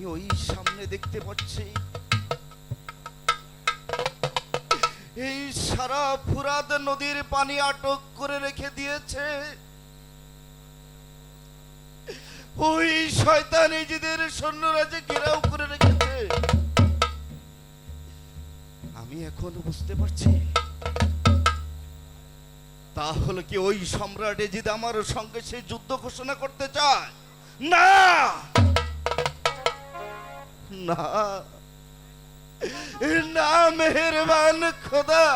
আমি ওই সামনে দেখতে পাচ্ছি এই সারা ফুরাত নদীর পানি আটক করে রেখে দিয়েছে ওই শয়তান নিজেদের সৈন্যরাজে ঘেরাও করে রেখেছে। আমি এখন বুঝতে পারছি তাহলে কি ওই সম্রাট এজিদ আমার সঙ্গে সে যুদ্ধ ঘোষণা করতে চায়? না না না, মেহেরবান খোদা,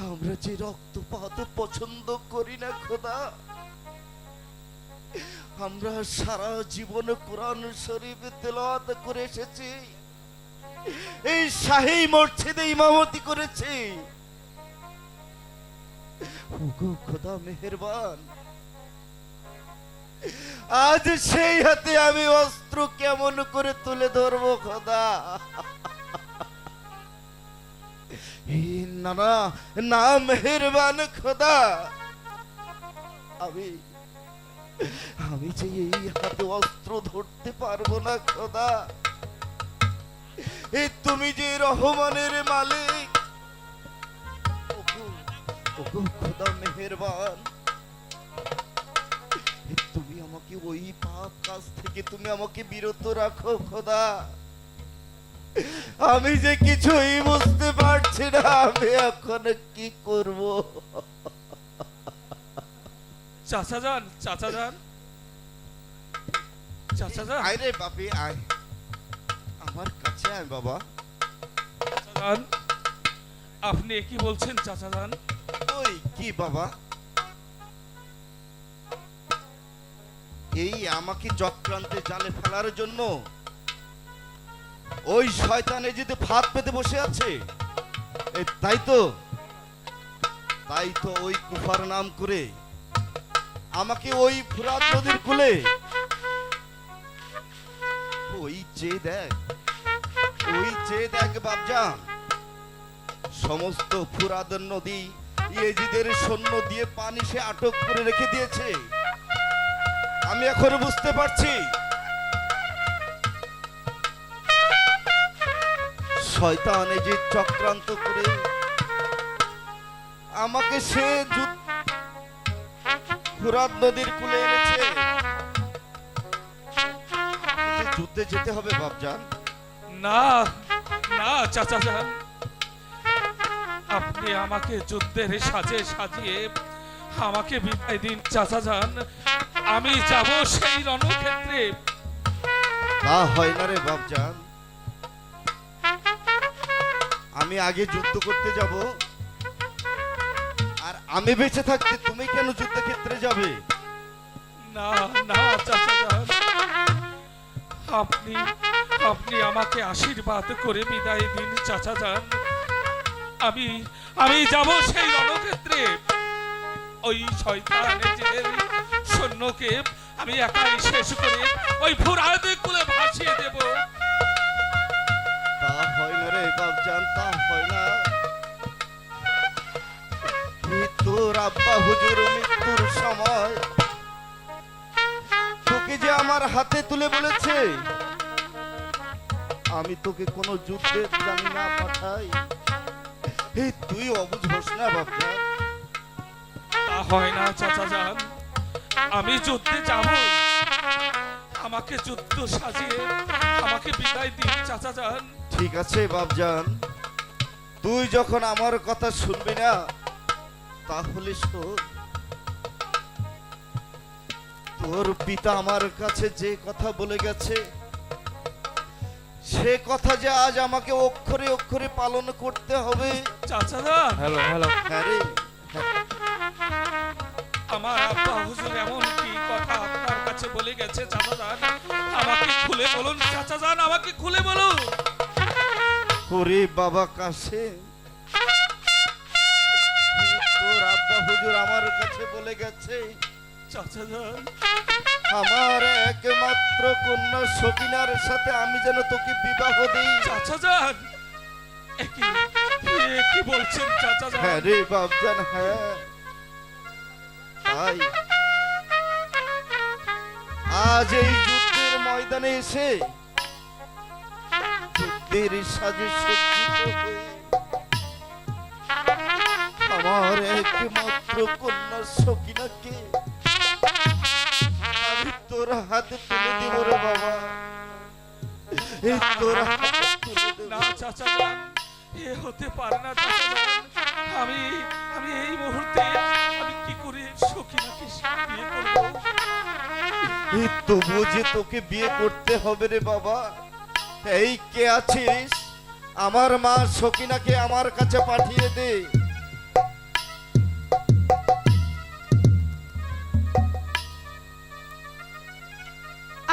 আমরা যে রক্তপাত পছন্দ করি না খোদা, আমরা সারা জীবন কোরআন শরীফ তেলাওয়াত করে এসেছি, এই শাহী মসজিদে ইমামতি করেছি। ওগো খোদা মেহেরবান, আজ সেই হাতে আমি অস্ত্র কেমন করে তুলে ধরবো খোদা? না না না, মেহেরবান খোদা, আমি যে এই হাতে অস্ত্র ধরতে পারবো না খোদা। এই তুমি যে রহমানের মালিক, ওগো খোদা মেহেরবান, তুমি আমাকে ওই পাপ কাজ থেকে তুমি আমাকে বিরত রাখো খোদা। আমি যে কিছুই বুঝতে পারছি না আমি এখন কি করব। চাচা যান, চাচা যান, চাচা যান, আয় রে বাপি আয়, আমার কাছে আয় বাবা। চাচা যান, আপনি কি বলছেন চাচা যান? ওই কি বাবা, এই আমাকে চক্রান্তে জালে ফেলার জন্য ওই শয়তানে যদি ফাঁদ পেতে বসে আছে, তাই তো ওই কুফার নাম করে আমাকে ওই ফুরাত নদীর কূলে ওই চেয়ে দেখ বাপজান, সমস্ত ফুরাত নদী ইয়েজিদের সৈন্য দিয়ে পানি সে আটক করে রেখে দিয়েছে। আমি এখন বুঝতে পারছি শয়তান এই যে চক্রান্ত করে আমাকে সে ফুরাত নদীর কূলে এনেছে। যুদ্ধে যেতে হবে বাপজান। না না চাচা যান, আপনি আমাকে যুদ্ধের সাজে সাজিয়ে আমাকে বিদায় দিন চাচা যান। আমি যাব সেই রণক্ষেত্রে। তা হয় না রে বাপজান, আমি আগে যুদ্ধ করতে যাব, আর আমি বেঁচে থাকতে তুমি কেন যুদ্ধক্ষেত্রে যাবে? না না চাচা যান, আপনি আমাকে আশীর্বাদ করে বিদায় দিন চাচা যান। আমি যাব সেই রণক্ষেত্রে। ওই শয়তানের সৈন্যকে আমি একাই শেষ করে ওই ফুরাত কূলে ভাসিয়ে দেব। তা হয় না রে বাপজান, তা হয় না। তোর আব্বা হুজুর মৃত্যুর সময় তোকে যে আমার হাতে তুলে বলেছে আমি তোকে কোনো যুদ্ধে জানি না পাঠাই, তুই অবুঝ হোস না বাপজান। তা হয় না চাচা যান, আমি যুদ্ধে যাব। আমাকে যুদ্ধ সাজিয়ে আমাকে বিদায় দিন চাচা যান। ঠিক আছে বাপজান, তুই যখন আমার কথা শুনবি না তাহলে শোন, তোর পিতা আমার কাছে যে কথা বলে গেছে সে কথা যে আজ আমাকে অক্ষরে অক্ষরে পালন করতে হবে। চাচা যান, হ্যালো হ্যালো, হ্যাঁ রে, আমার আব্বা হুজুর এমন কি কথা আপনার কাছে বলে গেছে চাচা যান? আমাকে খুলে বলুন চাচা যান, আমাকে খুলে বলুন। ওরে বাবা কাসেম, তোর আব্বা হুজুর আমার কাছে বলে গেছে চাচা যান, আমার একমাত্র কন্যা সকিনার সাথে আমি যেন তোকে বিবাহ দেই। চাচা যান, কি বলছেন চাচা যান? হ্যাঁ রে বাপজান, হ্যাঁ। তাই আজ আজ এই যুদ্ধের ময়দানে এসে যুদ্ধের সাজে সজ্জিত হয়ে আমার একমাত্র কন্যা সকিনাকে আমি তোর হাতে তুলে দিব রে বাবা, এই তোর হাতে তুলে দেব। না চাচা যান, এ হতে পারে না চাচা যান। আমি আমি এই মুহূর্তে আমি কি করে সখিনাকে বিয়ে করব? এই তবু যে তোকে বিয়ে করতে হবে রে বাবা। এই কে আছিস? আমার মা সকিনাকে আমার কাছে পাঠিয়ে দে।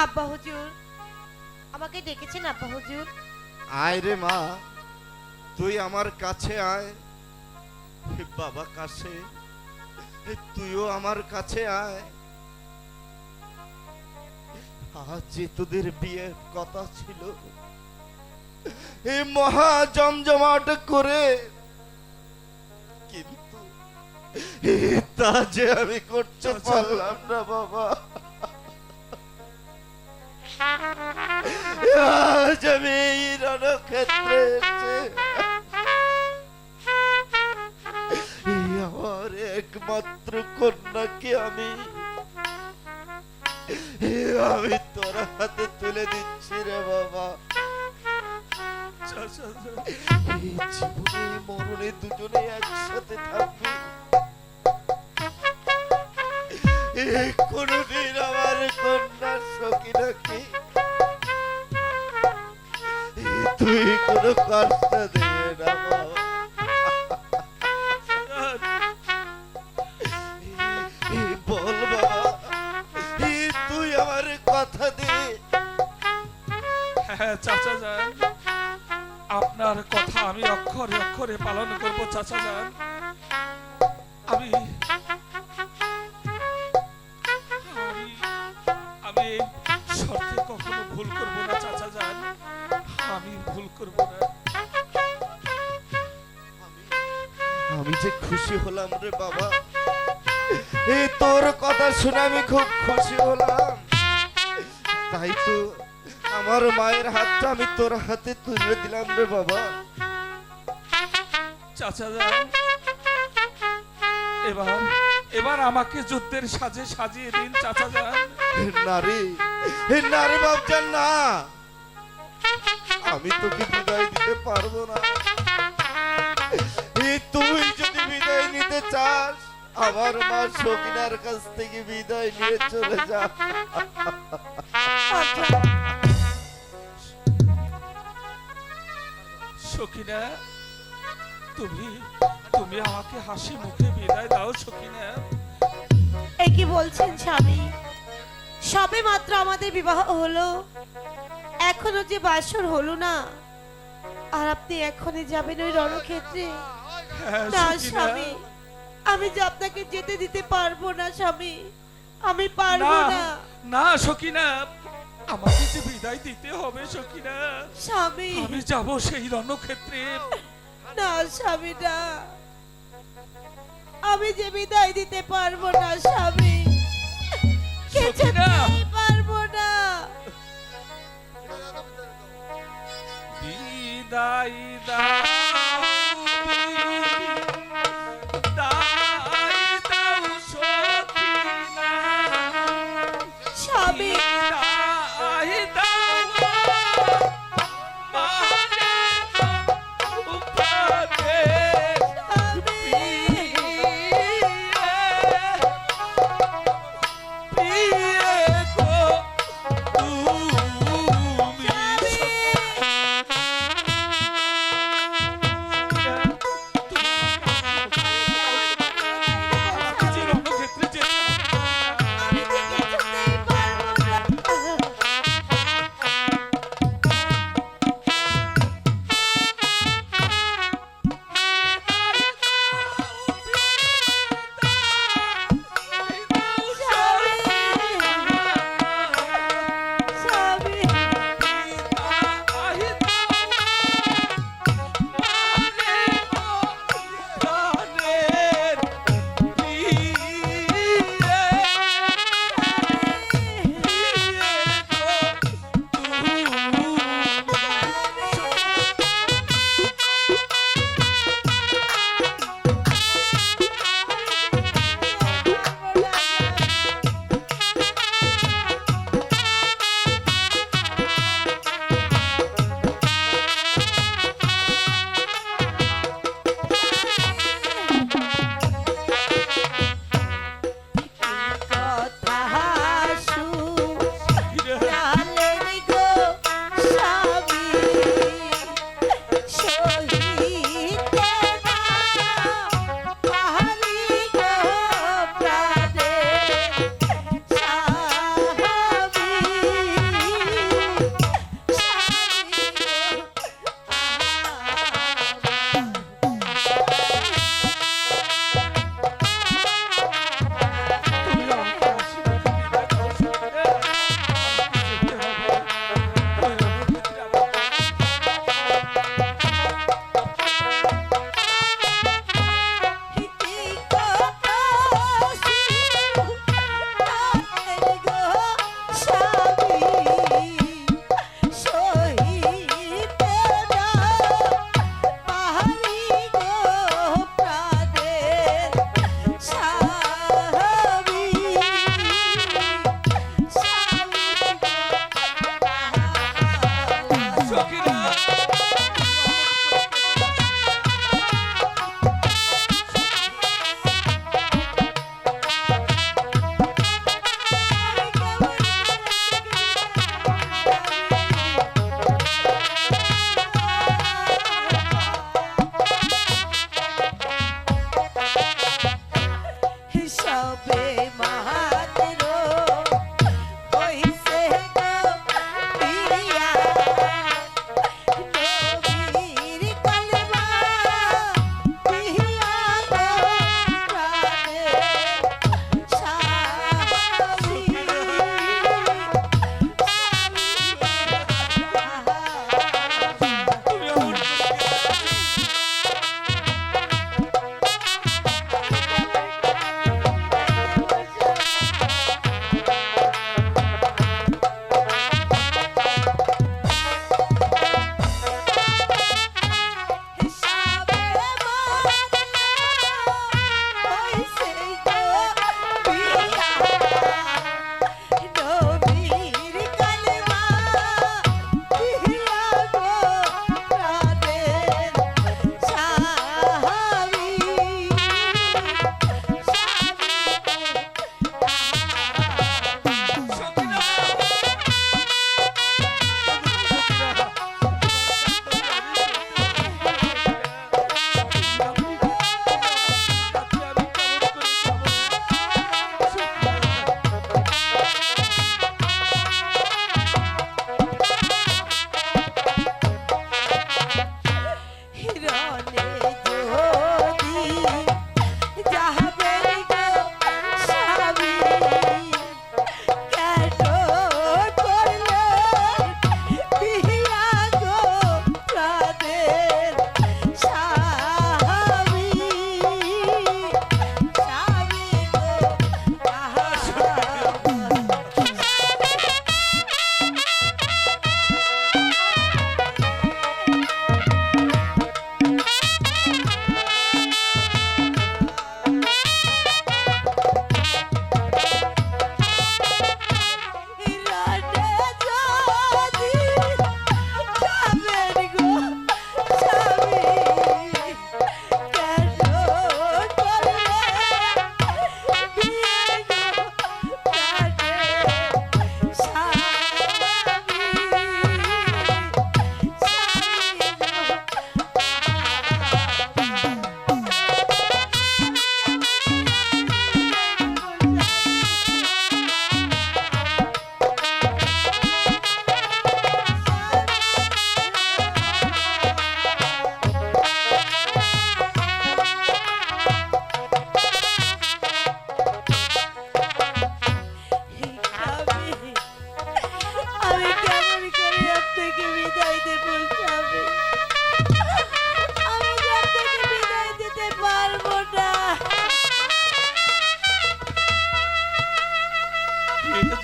আব্বা হুজুর, আমাকে ডেকেছেন আব্বা হুজুর? আয় রে মা, তুই আমার কাছে আয়। হে বাবা কাছে, তুইও আমার কাছে আয়। আজ যে তোদের বিয়ের কথা ছিল, এই মহা জমজমাট করে, কিন্তু তা যে আমি করতে পারলাম না বাবা। আজ আমি এই রণক্ষেত্রে এসে আমার একমাত্র কন্যাকে আমি তোর হাতে তুলে দিচ্ছি রে বাবা। চাচা যান, এই জীবনে মরণে দুজনে একসাথে থাকবে। কোনদিন আমার কন্যা সকিনাকে তুই কোনো কষ্ট দেবে না বাবা। বল বাবা, তুই আমার কথা দে। হ্যাঁ চাচা যান, আপনার কথা আমি অক্ষরে অক্ষরে পালন করব চাচা যান। আমি আমি আমি এই শর্তে কখনো ভুল করব না চাচা যান, আমি ভুল করব না। আমি যে খুশি হলাম রে বাবা, এই তোর কথা শুনে আমি খুব খুশি হলাম। তাই তো আমার মায়ের হাতটা আমি তোর হাতে তুলে দিলাম রে বাবা। চাচা যান, এবার এবার আমাকে যুদ্ধের সাজে সাজিয়ে দিন চাচা যান। নারী, হে নারী বাপজান না, আমি তোকে বিদায় দিতে পারবো না। তুই যদি বিদায় নিতে চাস, আমার মা সকিনার কাছ থেকে বিদায় নিয়ে চলে যা। সখিনা, তুমি তুমি আমাকে হাসি মুখে বিদায় দাও সখিনা। এ কি বলছেন স্বামী? সবে মাত্র আমাদের বিবাহ হলো, এখনো যে বাসর হলো না, আর আপনি এখনই যাবেন ওই রণক্ষেত্রে? হ্যাঁ, না সখিনা। স্বামী, আমি যে আপনাকে যেতে দিতে পারবো না স্বামী, আমি পারবো না না না সখিনা, আমাকে যে বিদায় দিতে হবে সখিনা। স্বামী। আমি যাব সেই রণক্ষেত্রে। না স্বামী না, আমি যে বিদায় দিতে পারবো না স্বামী, সখিনা, কিছুতেই পারবো না। বিদায় দাও, বিদায় দাও সখিনা, স্বামী বিদায় দাও মানে উপরে প্রিয়ে গো তুমি। আমাকে যে রণক্ষেত্রে যেতে হবে। আমি যে কিছুতেই পারবো না।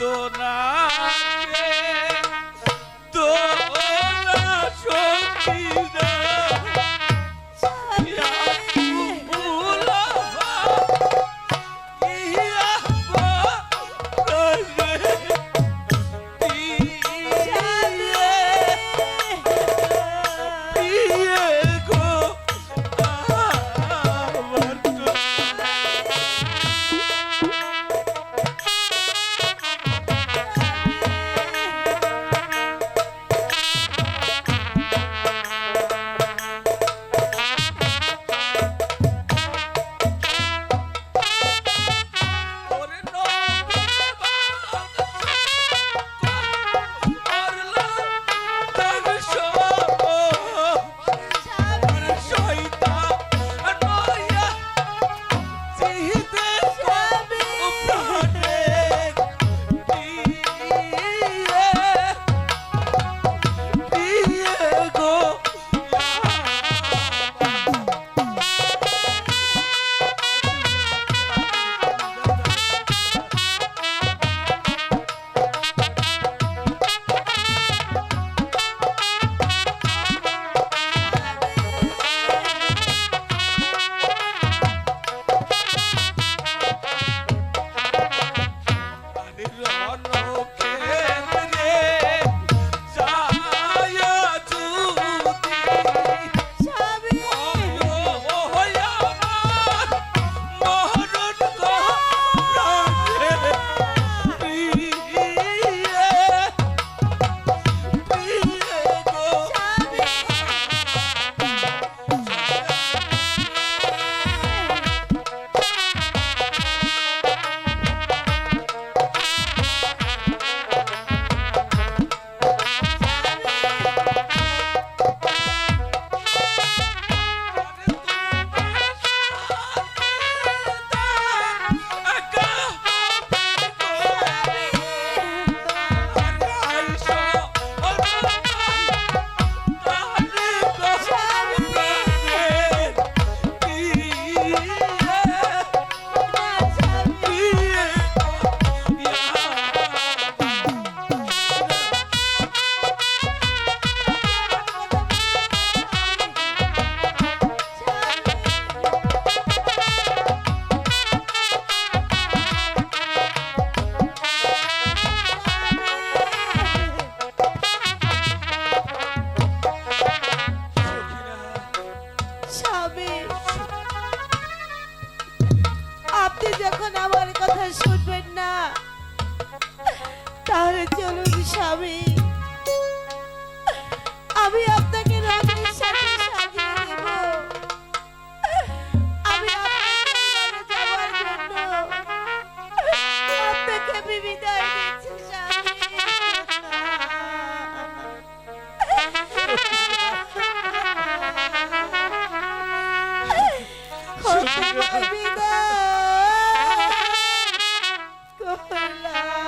সোনাকে তোরা শক্তি দাও ইয়া কুলা ইয়া বারে পিয়ে গো আমার তো ওরে নবে করলা তগশো ওরে শয়তান নয়া জিদে প্রাণে পিয়ে গো আরে রনকে রে যায় জুতি স্বামী ওয়া আমার মরণ গো প্রাণে পিয়ে গো স্বামী আপনি যখন আমার কথা শুনবেন না তাহলে চলুন স্বামী আমি আপনাকে রঙের সাথে সাজিয়ে দেব আমি আপনাকে ঘরে যাওয়ার জন্য আপনাকে আমি বিদায় দিচ্ছি স্বামী বিদায় করলাম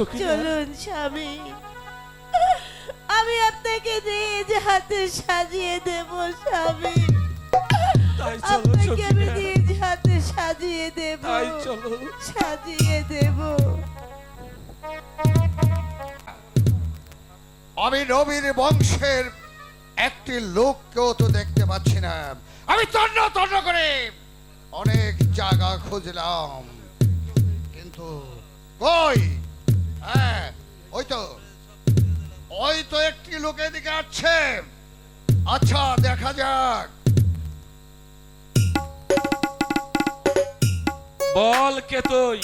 সখিনা চলুন স্বামী, আমি আপনাকে নিজ হাতে সাজিয়ে দেব স্বামী, তাই চলো আপনাকে আমি সখিনা নিজ হাতে সাজিয়ে দেব, তাই চলো সাজিয়ে দেব। আমি নবীর বংশের একটি লোককেও তো দেখতে পাচ্ছি না। আমি তন্ন তন্ন করে অনেক জায়গা খুঁজলাম, কিন্তু কই? হ্যাঁ, ওই তো একটি লোকের দিকে আসছে। আচ্ছা, দেখা যাক। বল কে তুই?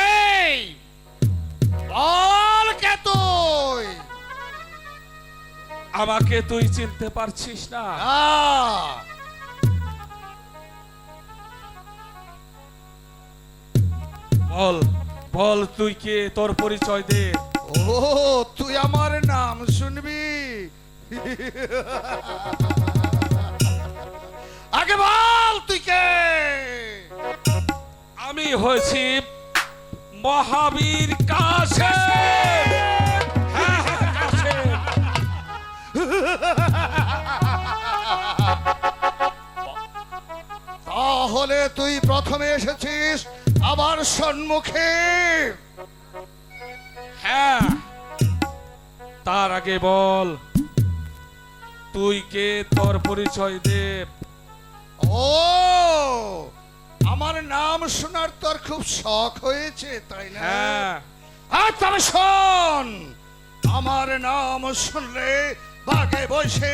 এই বল কে তুই? আমাকে তুই চিনতে পারছিস না? আহ, বল বল তুই কে, তোর পরিচয় দে। ও, তুই আমার নাম শুনবি? আগে বল তুই কে? আমি হয়েছি মহাবীর কাশেম। হ্যাঁ, হ্যাঁ, কাশেম। তাহলে তুই প্রথমে এসেছিস আমার সম্মুখে। হ্যাঁ, তার আগে বল তুই কে, তোর পরিচয় দে। ও, আমার নাম শোনার তোর খুব শখ হয়েছে, তাই না? হ্যাঁ, আর তবে শোন, আমার নাম শুনলে বাগে বসে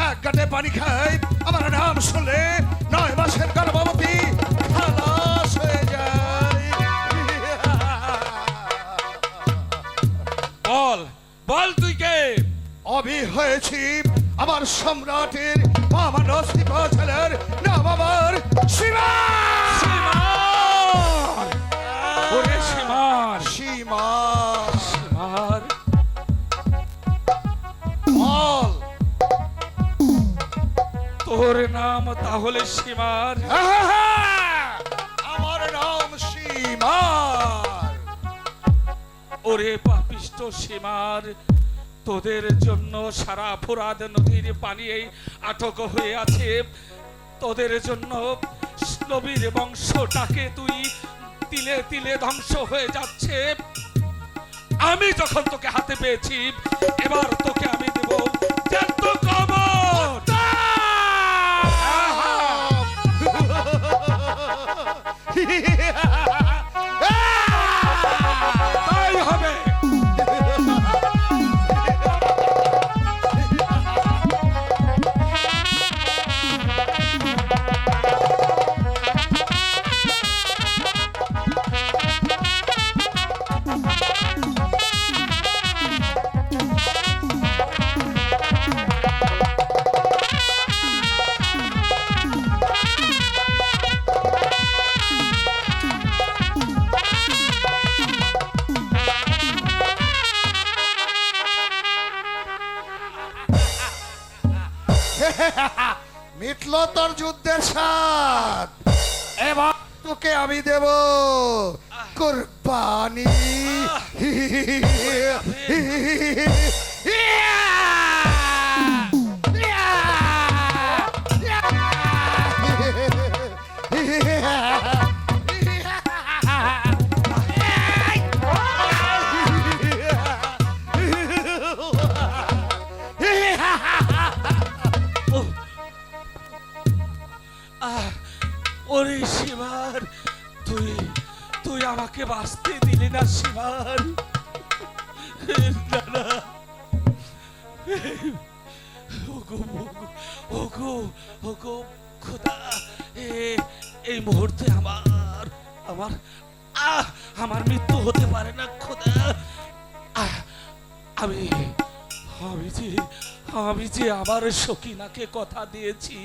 এক গাঁটে পানি খাই। আমার নাম শুনলে 9 মাসের গর্ভবতী খালাস হয়ে যায়। বল বল তুই কে? আমি হয়েছি আমার সম্রাটের মামানসি ছেলের নাম আমার সীমা। সীমার! ওরে সীমার! সীমা, সীমার! বল। তোর নাম তাহলে সীমার? আমার নাম সীমা। ওরে পাপিষ্ট সীমার, তোদের জন্য সারা ফোরাদ নদীর পানি এই আটক হয়ে আছে। তোদের জন্য নবীর বংশটাকে তুই তিলে তিলে ধ্বংস হয়ে যাচ্ছে। আমি যখন তোকে হাতে পেয়েছি, এবার তোকে আমি দেব জ্যান্ত কবর। তাই হবে। মিটলো তোর যুদ্ধের স্বাদ। এবার তোকে আমি দেব কুরবানি। ওরে সীমার, তুই তুই আমাকে বাঁচতে দিলি না সীমার। না, না। ওগো, ওগো, ওগো, ওগো খোদা, এই মুহূর্তে আমার আমার আমার মৃত্যু হতে পারে না খোদা। আমি আমি যে আমার সখিনাকে কথা দিয়েছি,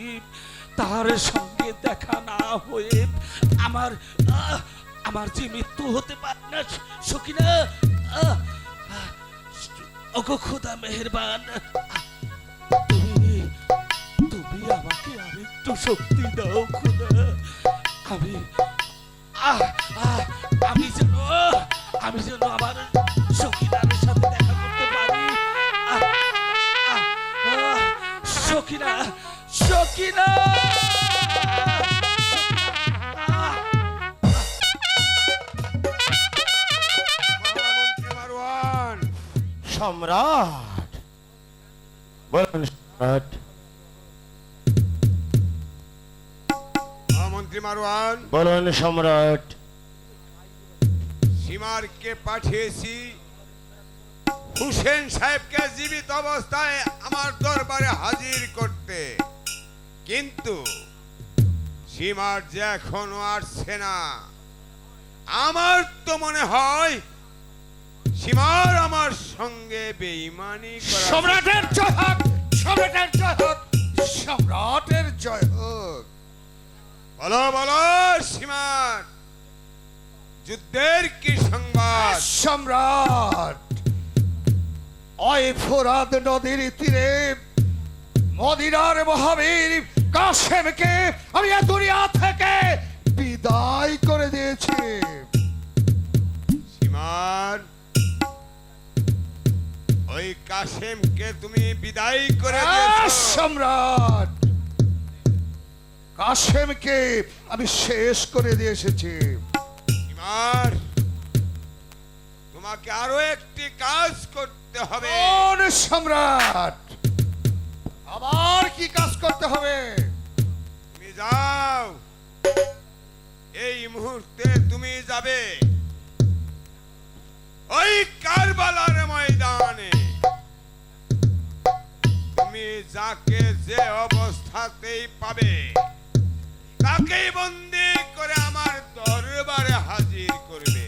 তার সঙ্গে দেখা না হয়ে আমার আমার যে মৃত্যু হতে পারে না সখিনা। ওগো খোদা মেহেরবান, তুমি আমাকে আরেকটু শক্তি দাও খোদা। আমি আহ, আহ, আমি যেন আবার সখিনার সাথে দেখা করতে পারি। আহ, আহ, আহ, সখিনা, সখিনা, আহ, মহামন্ত্রী মারওয়ান, সম্রাট, বলুন সম্রাট। মহামন্ত্রী মারওয়ান, বলুন সম্রাট। সীমারকে পাঠিয়েছি হুসেন সাহেবকে জীবিত অবস্থায় আমার দরবারে হাজির করতে, কিন্তু সীমার যে এখনো আসছে না। আমার তো মনে হয় সীমার আমার সঙ্গে বেঈমানি করা। সম্রাটের জয় হোক, সম্রাটের জয় হোক, সম্রাটের জয় হোক। বলো বলো সীমার, যুদ্ধের কি সংবাদ? সম্রাট, ওই ফোরাত নদীর তীরে মদিনার মহাবীর কাসেমকে আমি এই দুনিয়া থেকে বিদায় করে দিয়েছি। সীমার, ওই কাসেমকে তুমি বিদায় করে দিয়েছো। সম্রাট, কাসেমকে আমি শেষ করে দিয়ে এসেছি। সীমার, তোমাকে আরো একটি কাজ করতে হবে। কোন সম্রাট? আবার কি কাজ করতে হবে? তুমি যাও, এই মুহূর্তে তুমি যাবে ওই কারবালার ময়দানে। তুমি যাকে যে অবস্থাতেই পাবে তাকেই বন্দী করে আমার দরবারে হাজির করবে।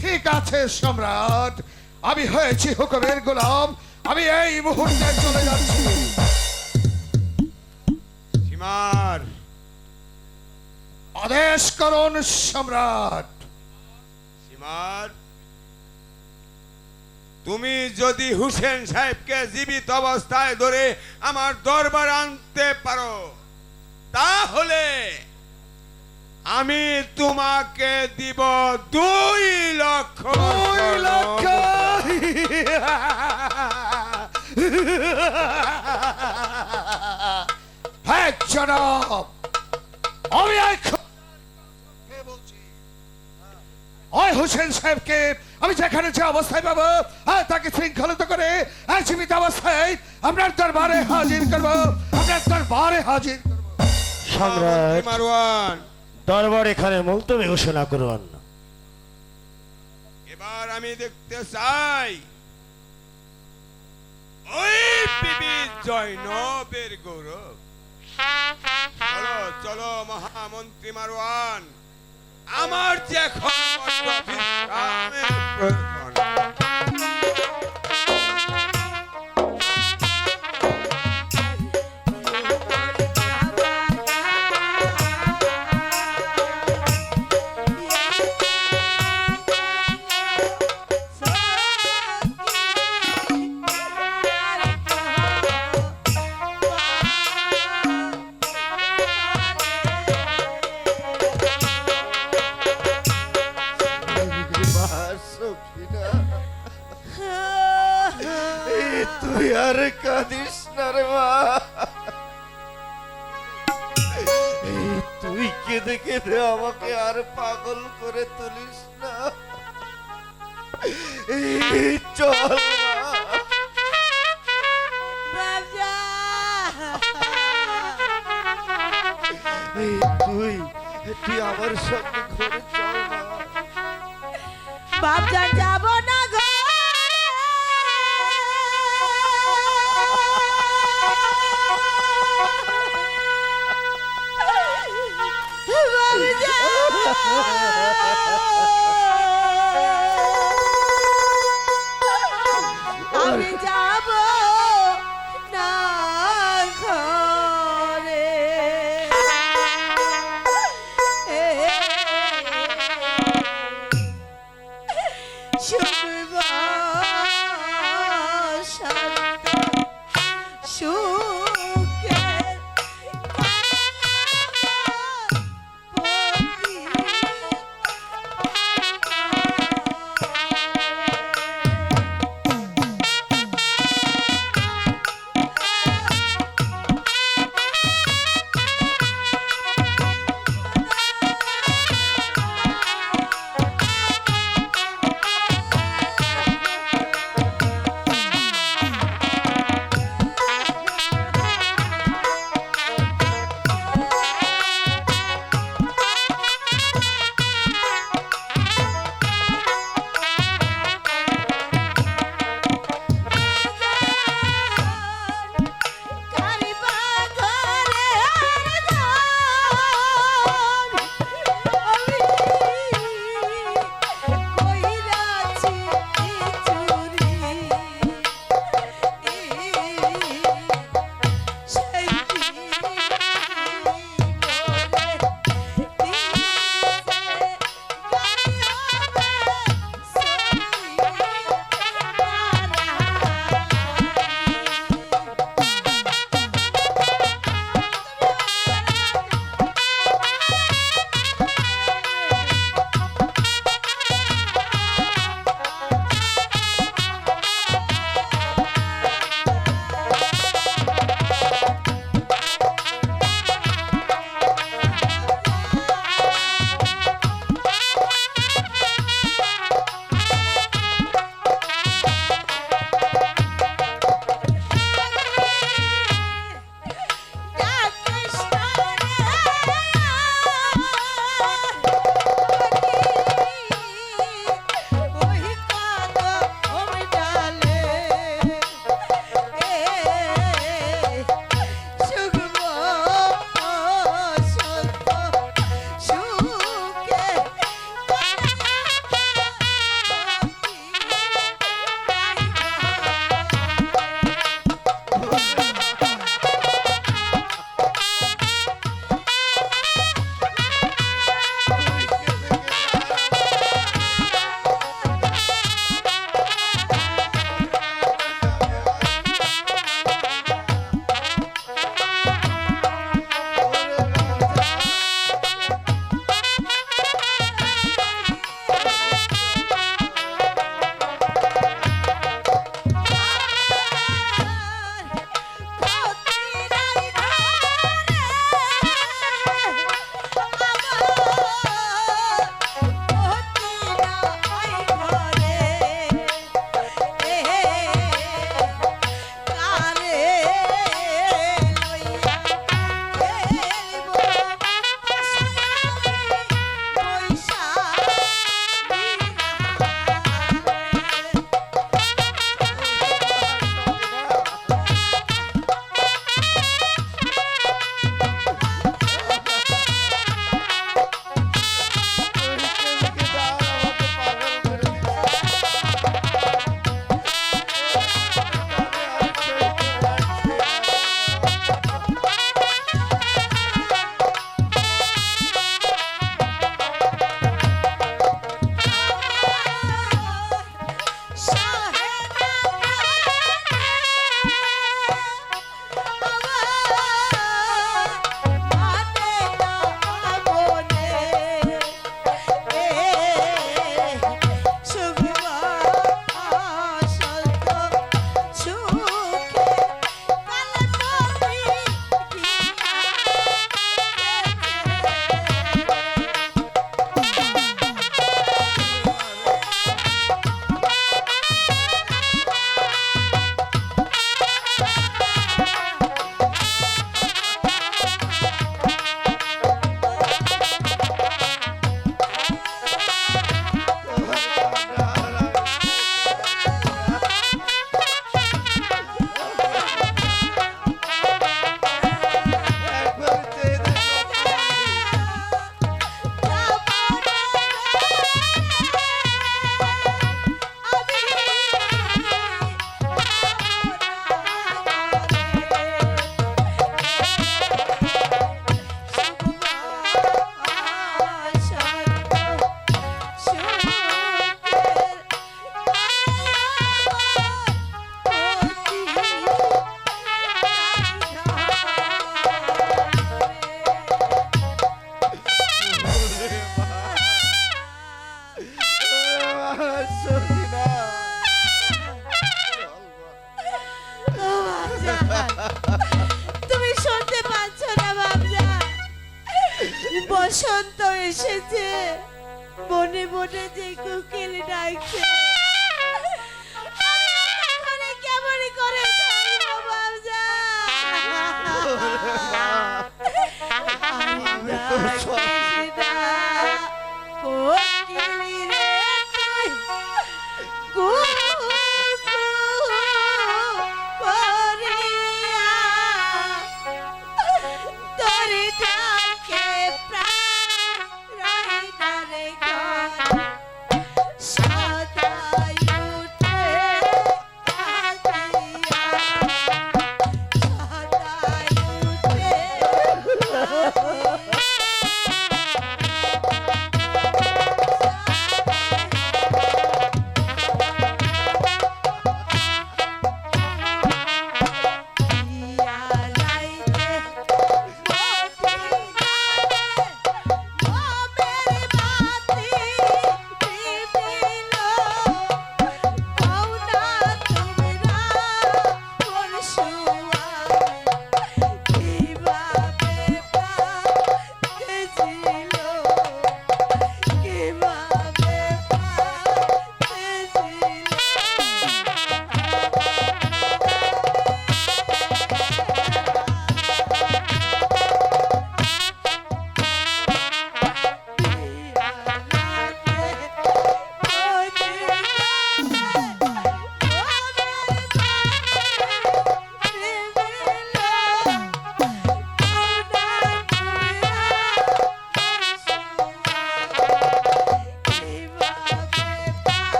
ঠিক আছে সম্রাট, আমি হয়েছি হুকুমের গোলাম, আমি এই মুহূর্তে চলে যাচ্ছি। সীমার, আদেশ করুন সম্রাট। সীমার, তুমি যদি হুসেন সাহেবকে জীবিত অবস্থায় ধরে আমার দরবার আনতে পারো, তাহলে আমি তোমাকে দিব 2 লক্ষ। 2 লক্ষ। হ্যাঁ জনাব, আমি বলছি ওই হোসেন সাহেবকে আমি যেখানে যে অবস্থায় পাবো তাকে শৃঙ্খলিত করে জীবিত অবস্থায় আপনার দরবারে হাজির করবো, আপনার দরবারে হাজির করবো। সম্রাট, মারওয়ান, দরবার এখানে মুলতবি ঘোষণা করুন। এবার আমি দেখতে চাই ওই বিবি জয়নবের গৌরব। চলো চলো মহামন্ত্রী মারওয়ান, আমার যে এখন বড্ড বিশ্রামের প্রয়োজন। সখিনা, তুই আর কাঁদিস না রে মা। তুই কেঁদে কেঁদে আমাকে আর পাগল করে তুলিস না। চল মা। তুই তুই আমার সঙ্গে ঘরে চল মা। বাপজান যাব না গো, আমি যাব না ঘরে। সুখে তুমি শুনতে পাচ্ছ না বাবজা? বসন্ত এসেছে, মনে মনে যে কোকিল ডাকছে। আমি এখানে কেমন করে থাকবো বাবজা? আমি তো সব- কোকিলি রে তুই কুহু করিয়া তোর ডাকে প্রাণ রহিতারে ঘর সদা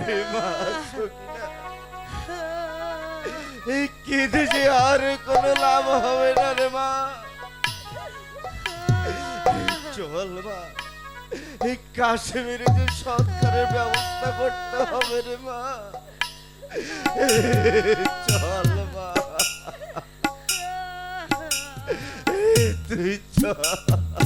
রে মা সখিনা, এই কেঁদে যে আর কোনো লাভ হবে না রে মা। চল মা, এই কাশ্মীরে যে সৎকারের ব্যবস্থা করতে হবে রে মা। চল মা, তুই চল।